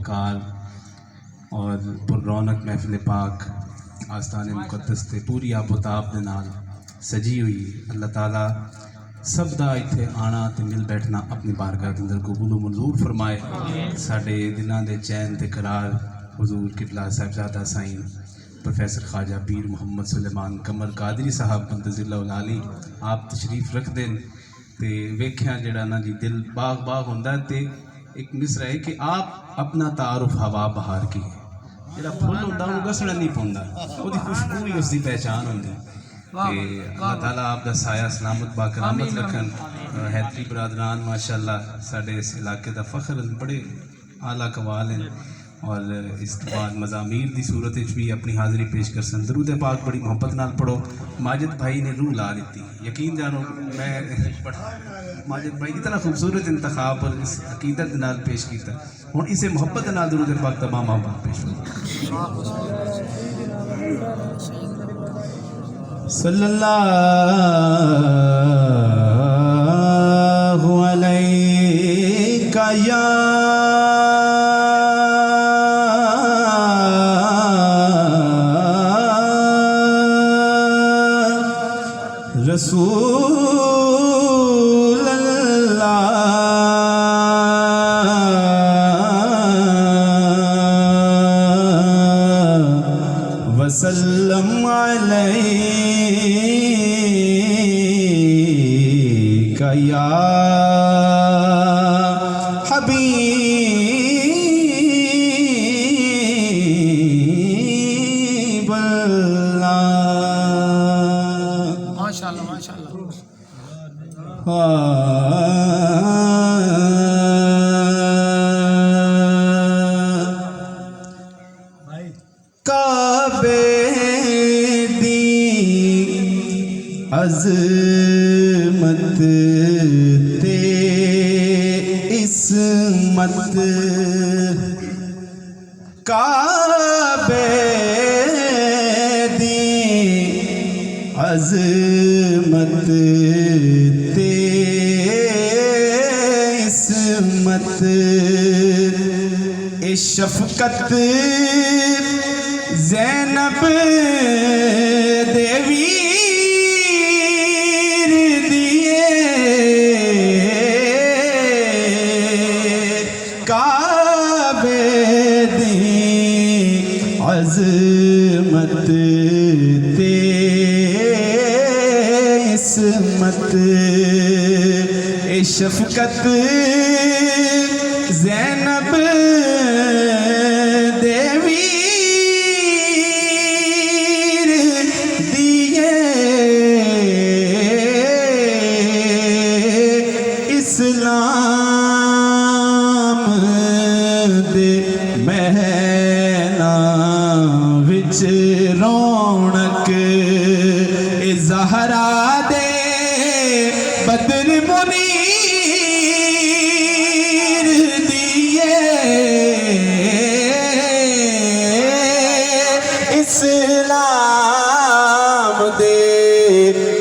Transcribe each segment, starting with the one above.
वक़ार और पुररौनक महफिल पाक आस्तान मुक़द्दस ते पूरी आबोताब दे नाल सजी हुई। अल्लाह ताला सब दा इत्थे आना ते मिल बैठना अपनी बारगाह के अंदर कबूल मंजूर फरमाए। साडे दिलों के चैन ते करार हुजूर किबला साहिबजादा साईं प्रोफैसर ख्वाजा पीर मुहम्मद सुलेमान कमर कादरी साहब मुंतज़िल आली आप तशरीफ रखते हैं तो वेख्या जड़ा ना जी दिल बाग बाग होंदा ते एक मिसरा है कि आप अपना तारुफ हवा बहार की जड़ा फुल होंदा वो गसना नहीं पौंदा वो खुशबू ही उसकी पहचान होंदी। अल्लाह ताला आप दा साया सलामत बाकरामत रखन। हैदरी बरादरान माशाअल्लाह साडे इस इलाके का फख्र बड़े आला कवाल हैं और इस बाद मज़ामीर की सूरत भी अपनी हाज़री पेश कर सन। दरूद पाक बड़ी मोहब्बत नाल पढ़ो। माजिद भाई ने रूह ला दी, यकीन जानो मैं माजिद भाई इतना खूबसूरत इंतखाब और इस अकीदत नाल पेश किया। हुण इसे मोहब्बत नाल दरूद पाक तमाम मोहब्बत पेश हो। सल्लल्लाहु अलैका या रसूल अल्लाह वसल्लम अलैका या हबीब अल्लाह। माशाअल्लाह माशाअल्लाह। काबे दी अज़मत ते इस्मत काबे दी अज़मत ते इस्मत ए शफ़क़त ज़ैनब देवी दिए काबे दी अज़मत ते इस्मत ए शफ़क़त ज़ैनब देवी दिए इस्लाम दे महना विच रौनक ए ज़हरा दे बदर मुनीर दिए इस्लाम दे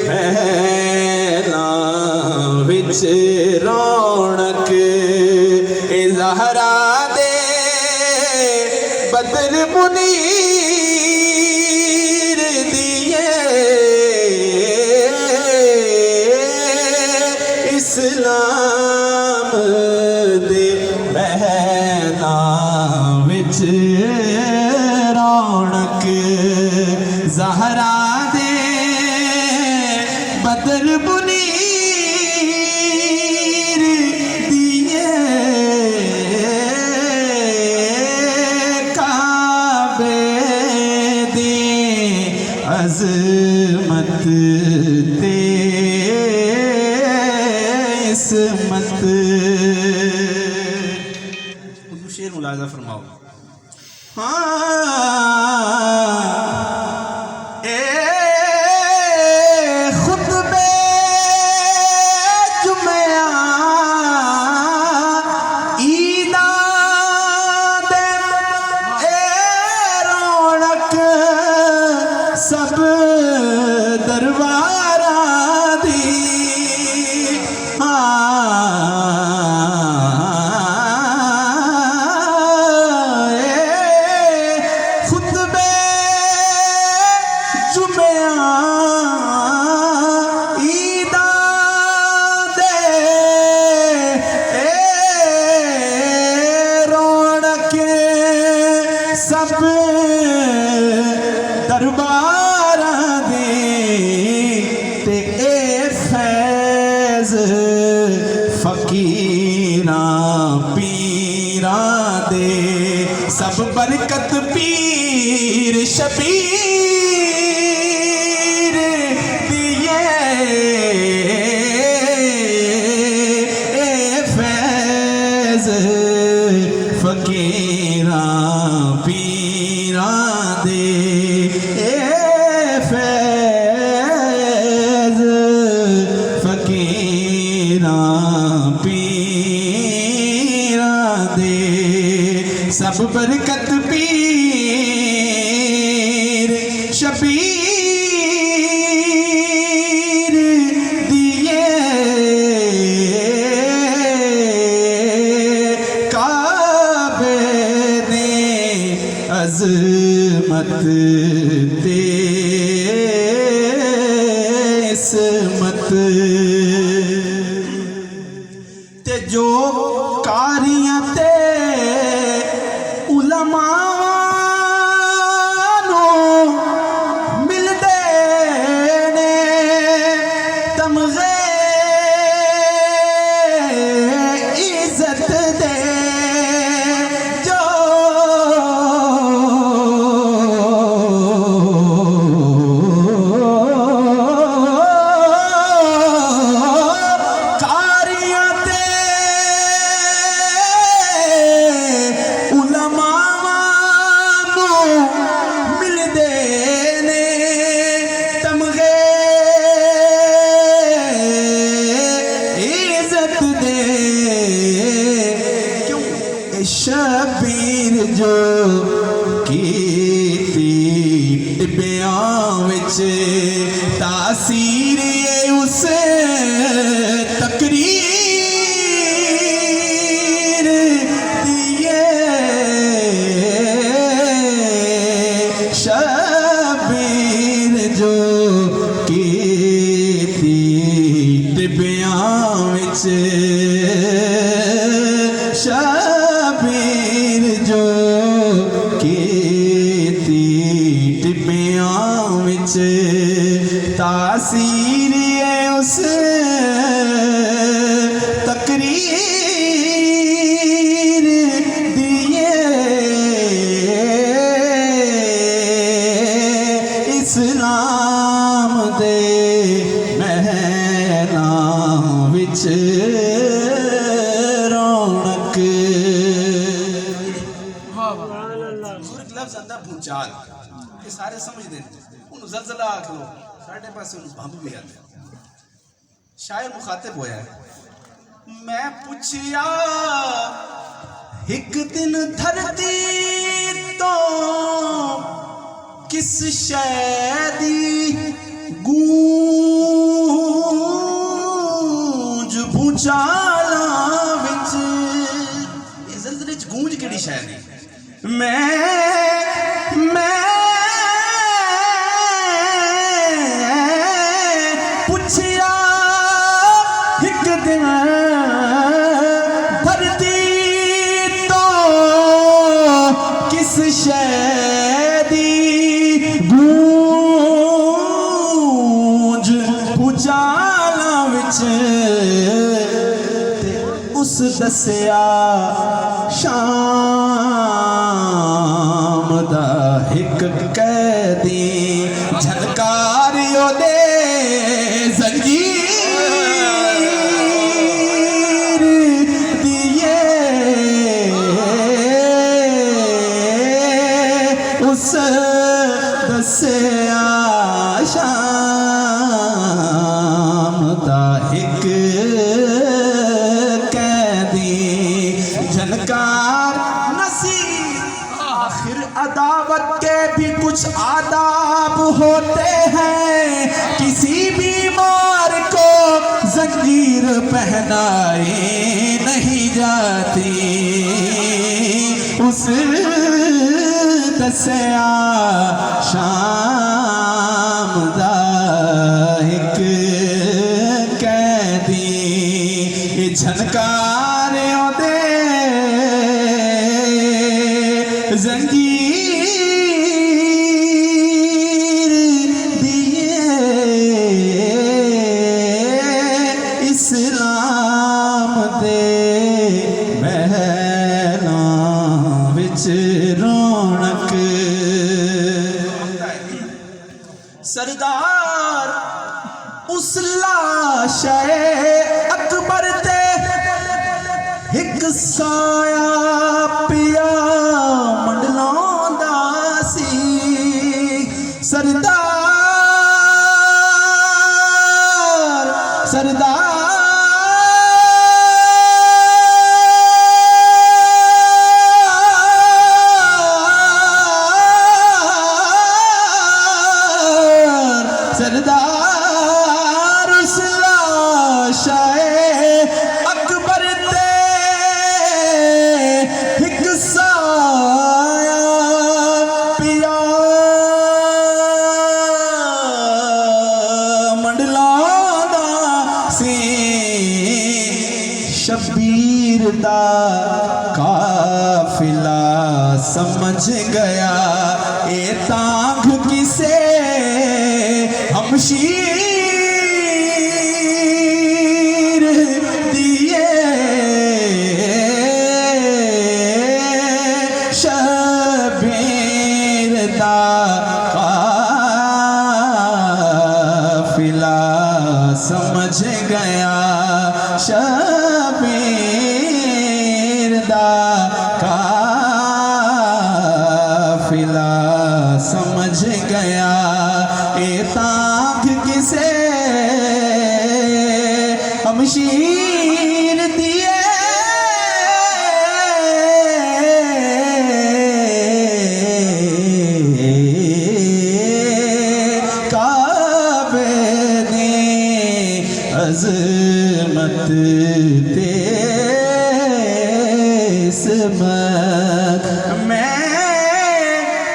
महना विच रौनक ए ज़हरा दे बदर मुनीर दिए इस्लाम दे महना विच रौनक ज़हरा दे बदर मुनीर दिए काबे दी अज़मत ते इस्मत। शेर मुलाज़ा फरमाओ। खुतबे जुम्या ईदा दे रौनक सब दरबारा दी दे सब बरकत पीर शबीर दिए फैज फकीरा पीरा दे फैज फकीरा पीरा दे सब बरकत पीर शबीर दिए काबे ने अज़मत दे इसमत ते जो कारियां ते उलमा मिलदे ने तमगे इज्जत दे जो कारियां ते उलमा मिलदे ने तमगे इज्जत दे क्यों शबीर जो कीती टिब्बियां विच तासीर उस तकरीर दिए शबीर जो कीती टिब्बियां विच शबीर जो कीती टिब्बियां विच तासीर उस तकरीर दिए इस्लाम दे महलां विच रौनक लफ्ज़ आंदा भूचाल ये सारे समझते हैं उन्होंने ज़लज़ला आख लो साढ़े पास बंब भी आते शायर मुखातिब होया है मैं पुछया एक दिन धरती तो किस शैदी गूंज भूचाला विच ये ज़लज़ले च गूंज केड़ी शैदी मैं पुछया एक दिन धरती तो किस शैदी गूंज भूचाला विच उस दसिया शाम दा एक कैदी झनकारियो दे जंजीर दिए उस दसिया शाम दा एक झनकार नसी आखिर अदावत के भी कुछ आदाब होते हैं किसी बीमार को जंजीर पहनाई नहीं जाती उस दसिया शाम दा एक कैदी झनकार दे जंजीर दिए इस्लाम दे महलां विच रौनक सरदार उस लाशे अकबर ते एक साया पिया मंडलांदा सी सरदार सरदार सरदार उस लाशाए अकबर ते एक साया पिया मंडलांदा सी शबीर दा काफिला समझ गया ए तांग किसे हमशीर दिए शबीर दा काफिला समझ गया शबीर दा काफिला समझ गया ए तांग किसे हमशीर दिए काबे ने अज़मत ते इसमत मैं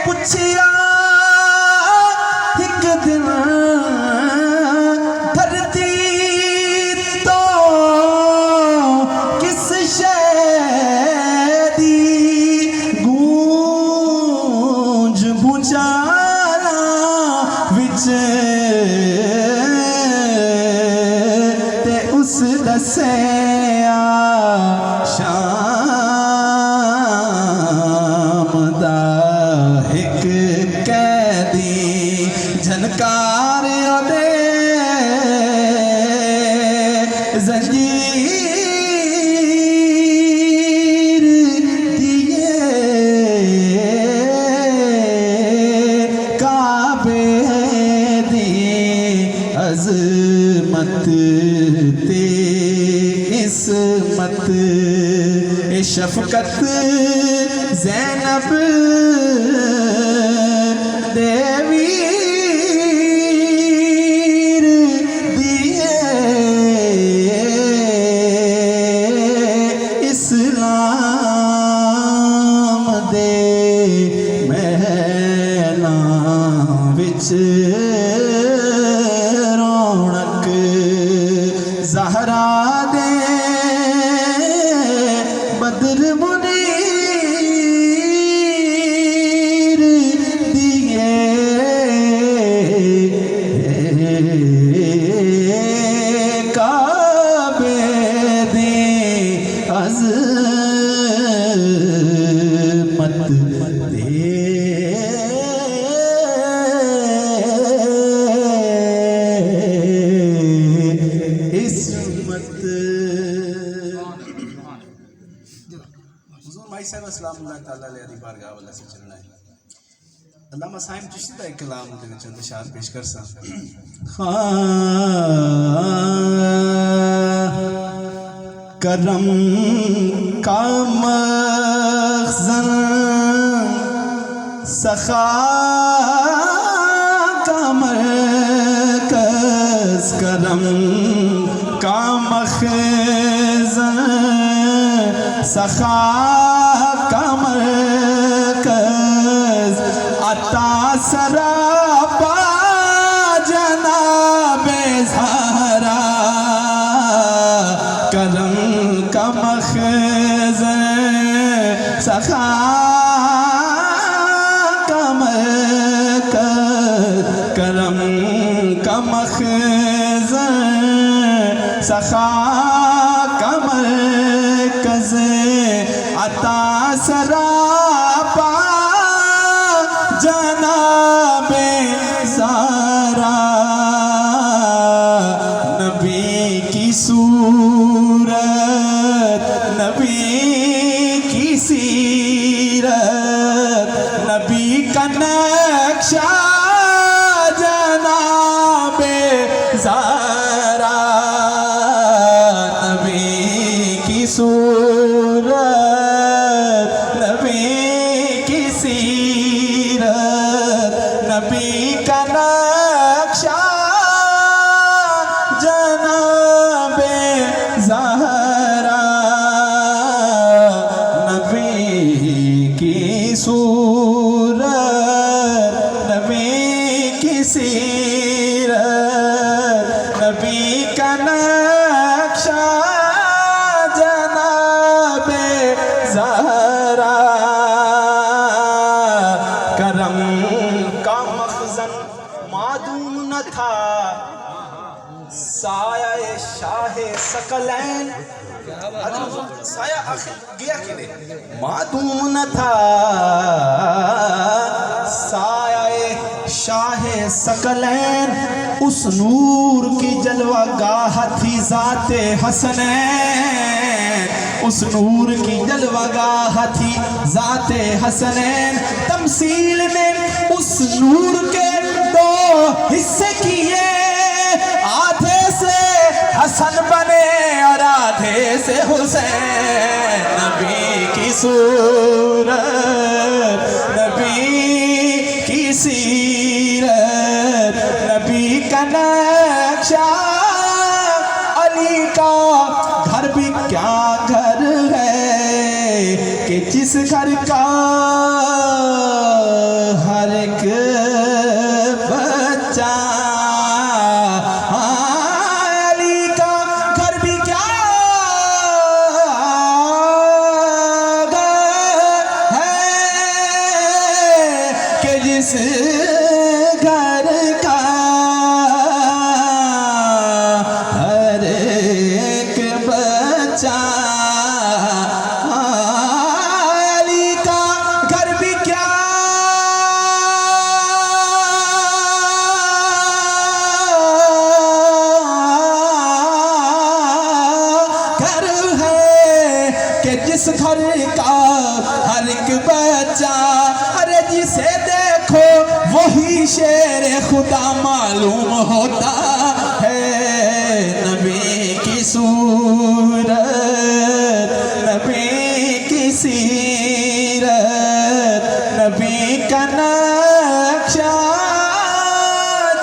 पुछिया एक दिन धरती तो किस शैदी गूंज भुचाला विच ते उस दसया शाम दा एक कैदी झनकार दे जंजीर दिए काबे दी अज़मत ते इसमत ए शफकत ज़ैनब देवी दिए इस्लाम दे महना विच रौनक ज़हरा दे बदर मुनीर दिए काबे दे अज़मत दे इसमत हुज़ूर भाई साहब अस्सलामुअल्लाह ताला अलैहि बारगाह वाला से चलना है अल्लामा साहिब चिश्ती दा कलाम दे चंद शार पेश कर सा करम का मखज़न सखा का मरकज़ करम का मखज़न सखा का मरकज़ अता सरापा जनाबे ज़हरा करम का मखज़न सखा का मरकज़ करम का मखज़न सखा का मरकज़ अता सरा नबी का नक्शा जनाबे ज़हरा, नबी की सूरत, नबी की सीरत, नबी का नक्शा जनाबे ज़हरा, नबी की सूरत, नबी की सीरत, नबी का नक्शा जनाबे ज़हरा, करम का मखज़न मादूम न था, साया शाह सकलैन, साया आखिर गया कि नहीं, मादूम न था साया शाह सकलैन, उस नूर की जलवा गाह थी ज़ाते हसनैन, उस नूर की जलवा गाह थी ज़ाते हसनैन, तमसील ने उस नूर के दो हिस्से किए, आधे से हसन बने और आधे से हुसैन, नबी की सूरत, नबी की सीरत, नबी का नक्शा, अली का घर भी क्या घर है कि जिस घर का हर एक बच्चा, अली का घर भी क्या घर है कि जिस घर का हर एक बच्चा, अली का घर भी क्या घर है कि जिस घर का हर एक बच्चा, अरे जिसे देखो वही शेर खुदा मालूम होता है, नबी की सूरत, नबी की सीरत, नबी का नक्शा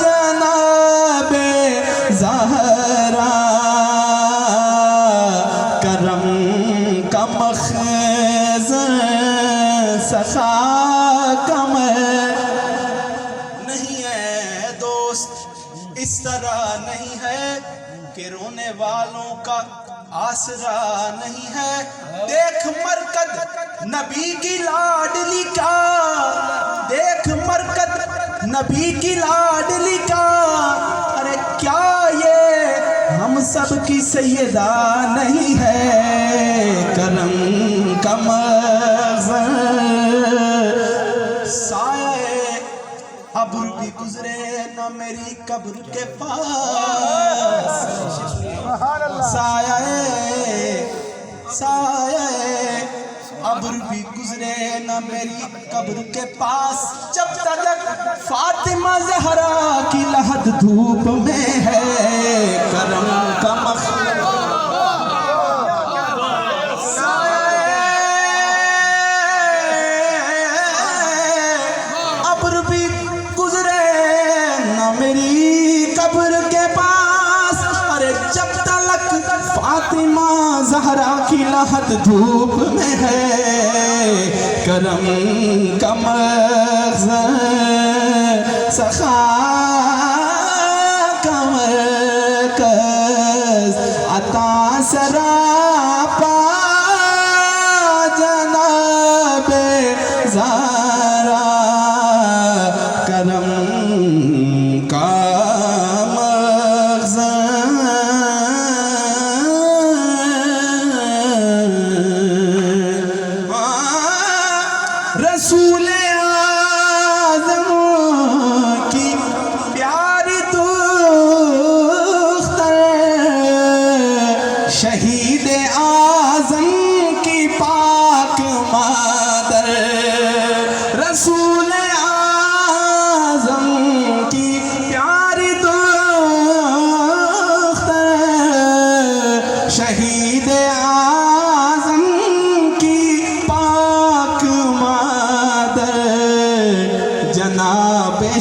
जनाबे ज़हरा, करम का मखज़न सखा कमर नहीं है दोस्त, इस तरह नहीं है कि रोने वालों का आसरा नहीं है, देख मरकद नबी की लाडली का, देख मरकद नबी की लाडली का, अरे क्या ये हम सब की सैयदा नहीं है, करम का मखज़न साये अब्र भी गुजरे न मेरी कब्र के पास, साये साये अब्र भी गुजरे न मेरी कब्र के पास, जब तक फातिमा ज़हरा की लहद धूप में है, करम का मखज़न अब्र भी गुजरे न मेरी कब्र के पास, अरे जब तक फातिमा ज़हरा की लहद धूप में है, करम का मखज़न सखा का मरकज़, अता सरापा जनाबे ज़हरा, करम का मखज़न, रसूल आज़म की प्यारी दुख्तर, शहीद आज़म की पाक मादर, रसूल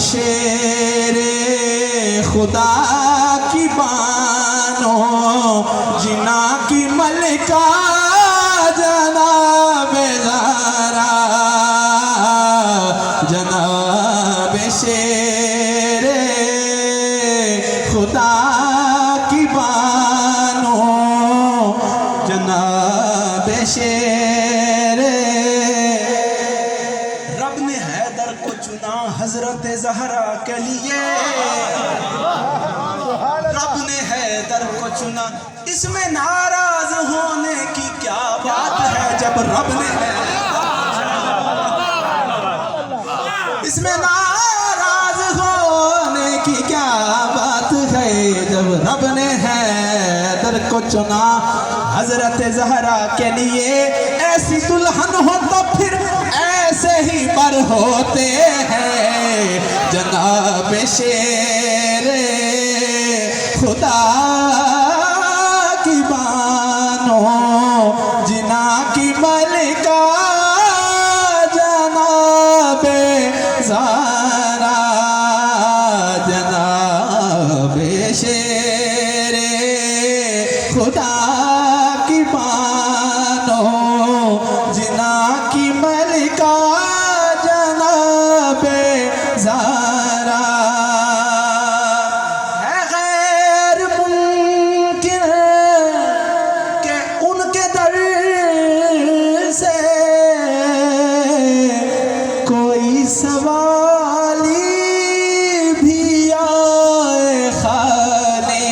शेरे खुदा की बानो जिना की मलिका जनाब ज़हरा जनाब शेरे खुदा की बानो जनाब शेरे। रब ने हैदर को चुना हजरत ज़हरा के लिए, रब ने हैदर को चुना, इसमें नाराज होने की क्या बात है जब रब ने इसमें नाराज होने की क्या बात है जब रब ने हैदर को चुना हजरत ज़हरा के लिए। ऐसी दुल्हन हो तो फिर ऐसे ही बर होते हैं जनाब शेरे खुदा की बानो जिना की मलिका जनाब ज़हरा जनाब शेरे खुदा की बानो जिना की मलिका जनाब ज़हरा। है गैर मुमकिन के उनके दर से कोई सवाली भी आए खाने।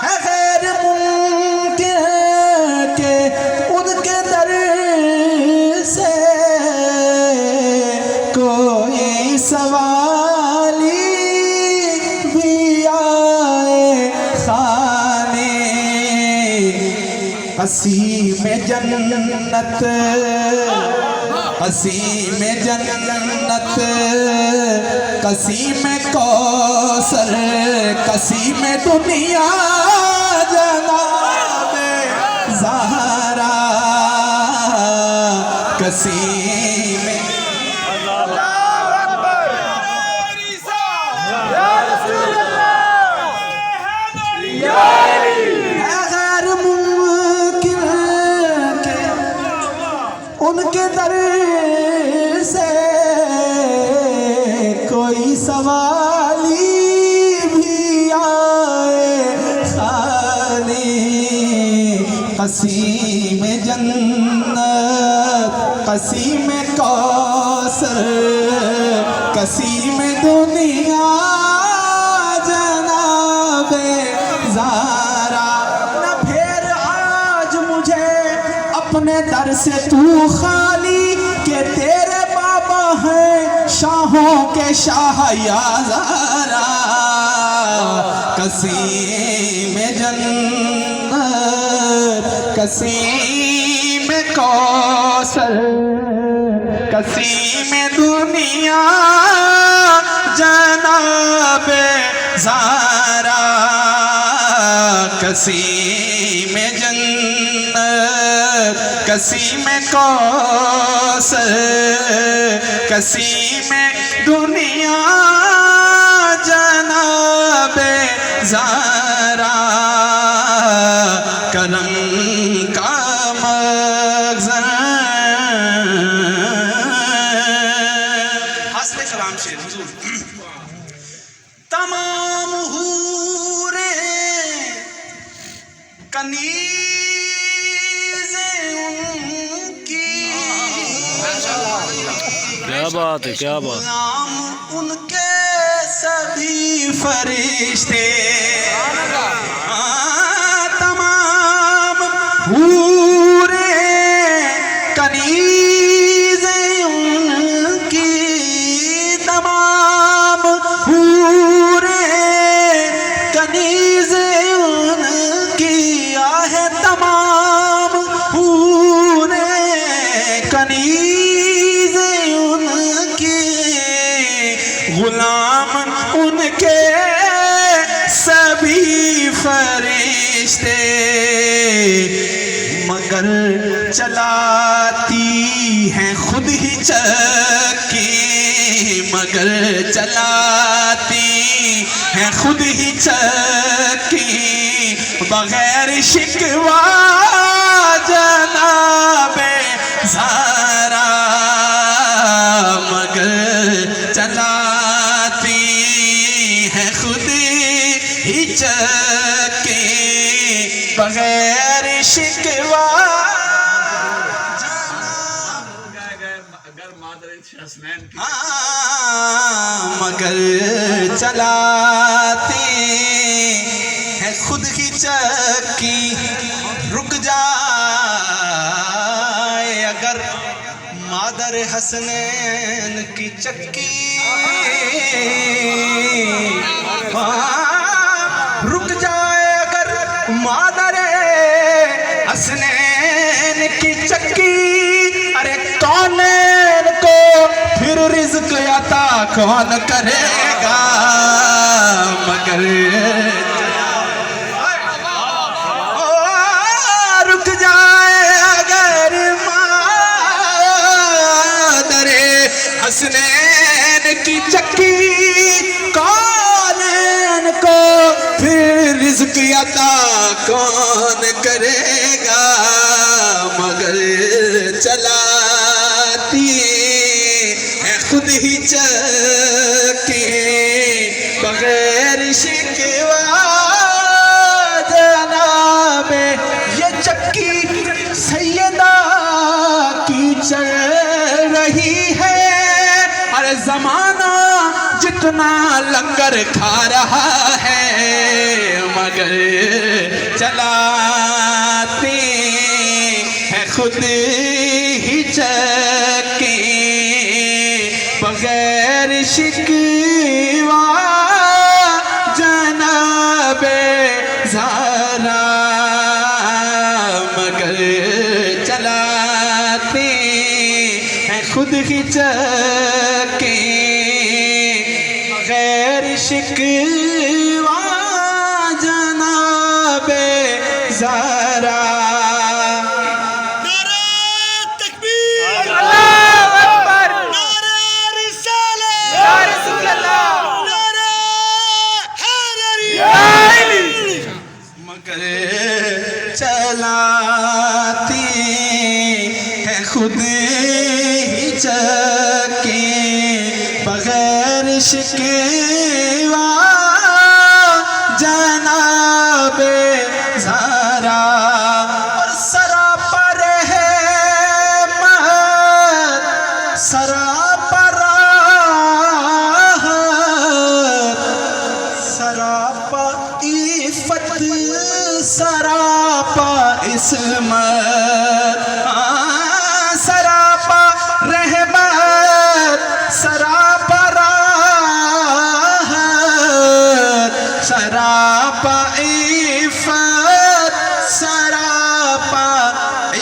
है गैर मुमकिन के उनके दर से कोई सवाली भी आए खाने। हसी में जन्नत हसी में जन्नत कसी में कौसर कसी में दुनिया जनाब ज़हरा कसी में। गैर मुमकिन के उनके दर से कोई सवाली भी आए खाली। कसी में जन्नत कसी में कौसर कसी में दुनिया जनाब ज़हरा। न फिर आज मुझे अपने दर से तू खाली के तेरे बाबा हैं शाहों के शाह या ज़हरा। कसी में जन्नत कसी में कौसर कसी में दुनिया जनाब ज़हरा। कसी में जन्नत कसी में कौसर कसी में दुनिया जनाब ज़हरा। करम का मग़ज़र हस्ते कलाम शेर हुजूर। तमाम हूरे कनीज़ें उनकी क्या बात है, क्या बात। गुलाम उनके सभी फरिश्ते। तमाम हूरे कनीज़ें उनकी तमाम हूरे कनीज़ें उनकी आहे तमाम हूरे कनीज़ें उनकी गुलाम उनके सभी फरिश्ते। मगर चलाती हैं खुद ही चक्के मगर चलाती है खुद ही चक्की बगैर शिकवा जनाबे ज़हरा, मगर चलाती है खुद ही चक्की बगैर शिकवा। मगर चलाती है खुद ही चक्की, रुक जाए अगर मादर हसनैन की चक्की, रुक जाए अगर मादर हसनैन की चक्की, अरे कौन को फिर रिज़्क़ अता कौन करेगा, मगर रुक जाए अगर मादर हसनैन की चक्की, कौन को फिर रिज़्क़ अता कौन करेगा, मगर चलाती है खुद ही चक्की बगैर शिकवा जनाबे। ये चक्की सैयदा की चल रही है, अरे ज़माना जितना लंगर खा रहा है, मगर चलाती है खुद ही चक्की बगैर शिकवा जनाबे ज़हरा, मगर चलाती है खुद ही चक्की बगैर शिकवा जनाबे ज़हरा। मगर चलाती है खुद ही चक्की बगैर शिकवा जनाबे ज़हरा। और सरापा रहमत सरापा राहत सरापा इफ़त सरापा इस्मत, सरापा रहमत सरापा राहत सरापा इफ़त सरापा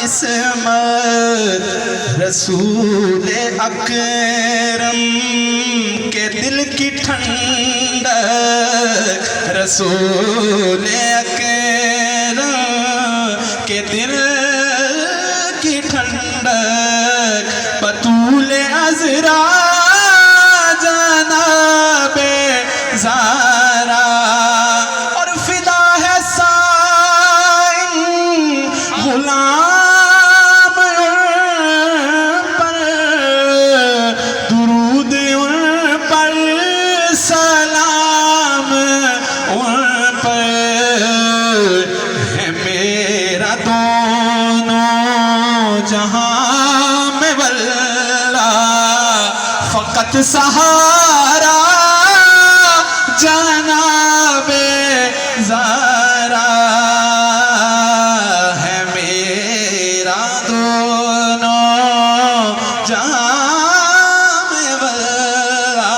इस्मत। रसूल अकरम के दिल की ठंडक, रसूल अकरम के दिल की ठंडक, बतूल अज़रा जनाबे ज़हरा। और फिदा है साइन गुलाम पर, दुरूद उन पर सलाम उन पर, है मेरा दोनों जहां में वल्ला फ़क़त सहारा जनाबे ज़हरा, है मेरा दोनों जहां में वल्ला,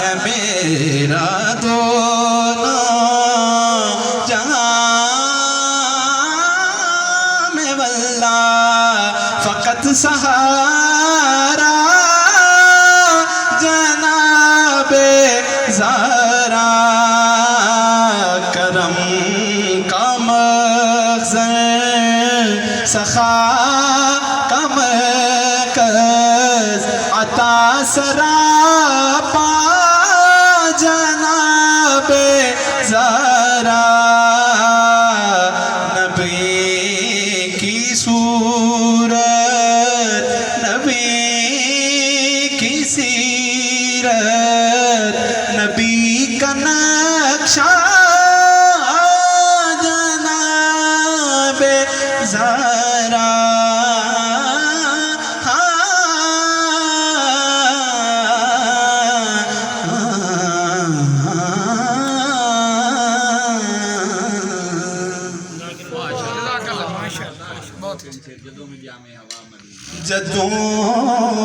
है मेरा दोनों जहां में वल्ला फ़क़त सहारा जनाबे ज़हरा। करम का मख़ज़न सखा का मरकज़ अता सरा जदों